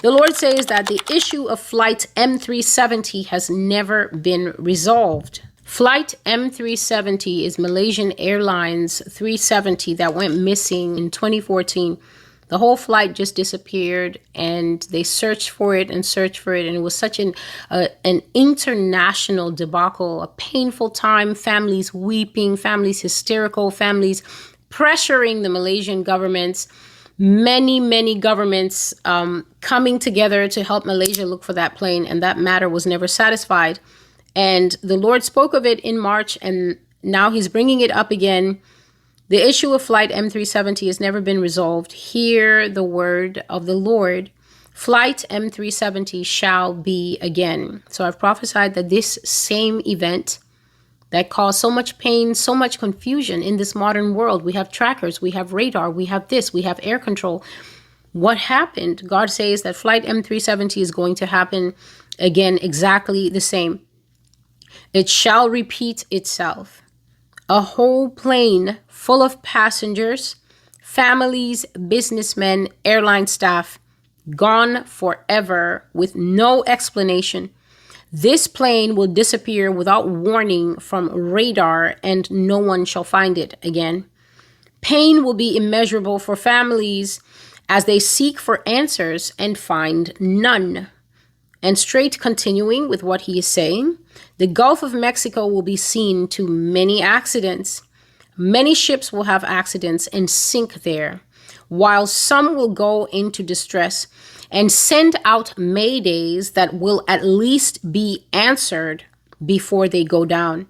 The Lord says that the issue of flight M370 has never been resolved. Flight M370 is Malaysian Airlines 370 that went missing in 2014. The whole flight just disappeared, and they searched for it, and it was such an international debacle, a painful time, families weeping, families hysterical, families pressuring the Malaysian governments, many governments coming together to help Malaysia look for that plane, and that matter was never satisfied. And the Lord spoke of it in March, and now he's bringing it up again. The issue of flight M370 has never been resolved. Hear the word of the Lord. Flight M370 shall be again. So I've prophesied that this same event that caused so much pain, so much confusion in this modern world. We have trackers, we have radar, we have this, we have air control. What happened? God says that flight M370 is going to happen again, exactly the same. It shall repeat itself. A whole plane full of passengers, families, businessmen, airline staff, gone forever with no explanation. This plane will disappear without warning from radar, and no one shall find it again. Pain will be immeasurable for families as they seek for answers and find none. And straight continuing with what he is saying, the Gulf of Mexico will be seen to many accidents. Many ships will have accidents and sink there, while some will go into distress and send out maydays that will at least be answered before they go down.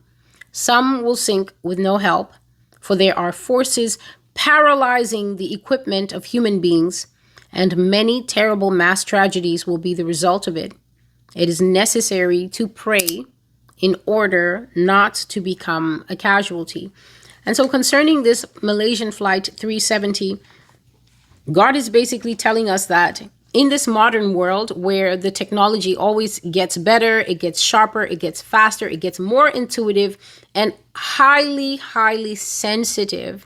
Some will sink with no help, for there are forces paralyzing the equipment of human beings, and many terrible mass tragedies will be the result of it. It is necessary to pray in order not to become a casualty. And so concerning this Malaysian flight 370, God is basically telling us that in this modern world where the technology always gets better, it gets sharper, it gets faster, it gets more intuitive and highly sensitive,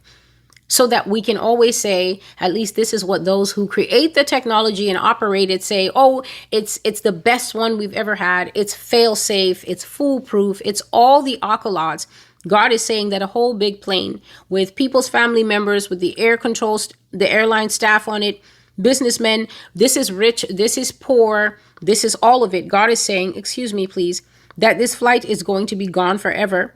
so that we can always say, at least this is what those who create the technology and operate it say, oh, it's the best one we've ever had. It's fail safe. It's foolproof. It's all the accolades. God is saying that a whole big plane with people's family members, with the air controls, the airline staff on it, businessmen, this is rich, this is poor, this is all of it. God is saying, excuse me, please, that this flight is going to be gone forever.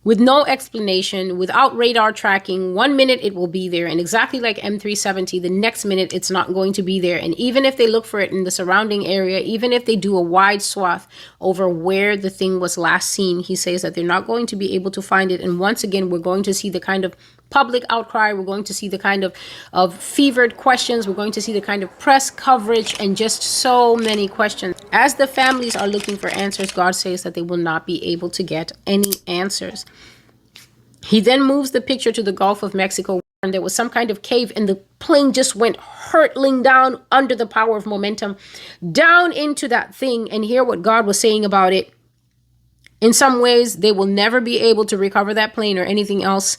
With no explanation, without radar tracking. 1 minute it will be there, and exactly like M370, the next minute it's not going to be there. And even if they look for it in the surrounding area, even if they do a wide swath over where the thing was last seen, he says that they're not going to be able to find it. And once again, we're going to see the kind of public outcry. We're going to see the kind of fevered questions. We're going to see the kind of press coverage and just so many questions. As the families are looking for answers, God says that they will not be able to get any answers. He then moves the picture to the Gulf of Mexico, and there was some kind of cave, and the plane just went hurtling down under the power of momentum, down into that thing. And hear what God was saying about it. In some ways, they will never be able to recover that plane or anything else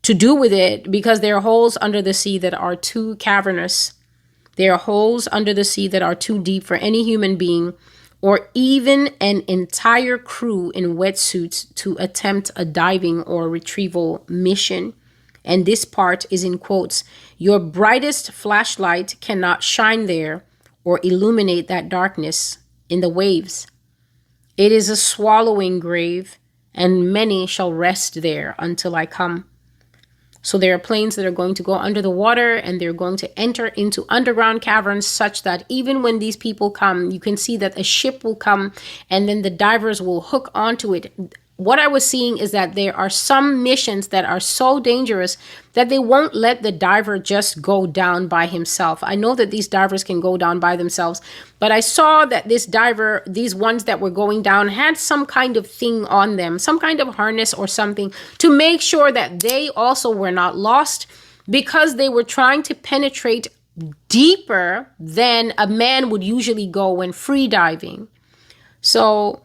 to do with it, because there are holes under the sea that are too cavernous. There are holes under the sea that are too deep for any human being or even an entire crew in wetsuits to attempt a diving or retrieval mission. And this part is in quotes. Your brightest flashlight cannot shine there or illuminate that darkness in the waves. It is a swallowing grave, and many shall rest there until I come. So there are planes that are going to go under the water, and they're going to enter into underground caverns such that even when these people come, you can see that a ship will come and then the divers will hook onto it. What I was seeing is that there are some missions that are so dangerous that they won't let the diver just go down by himself. I know that these divers can go down by themselves, but I saw that this diver, these ones that were going down, had some kind of thing on them, some kind of harness or something to make sure that they also were not lost, because they were trying to penetrate deeper than a man would usually go when free diving. So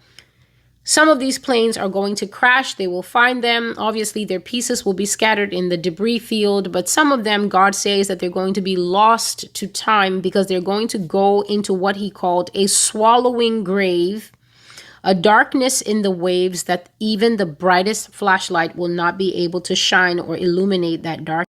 Some of these planes are going to crash. They will find them. Obviously, their pieces will be scattered in the debris field, but some of them, God says that they're going to be lost to time because they're going to go into what he called a swallowing grave, a darkness in the waves that even the brightest flashlight will not be able to shine or illuminate that dark.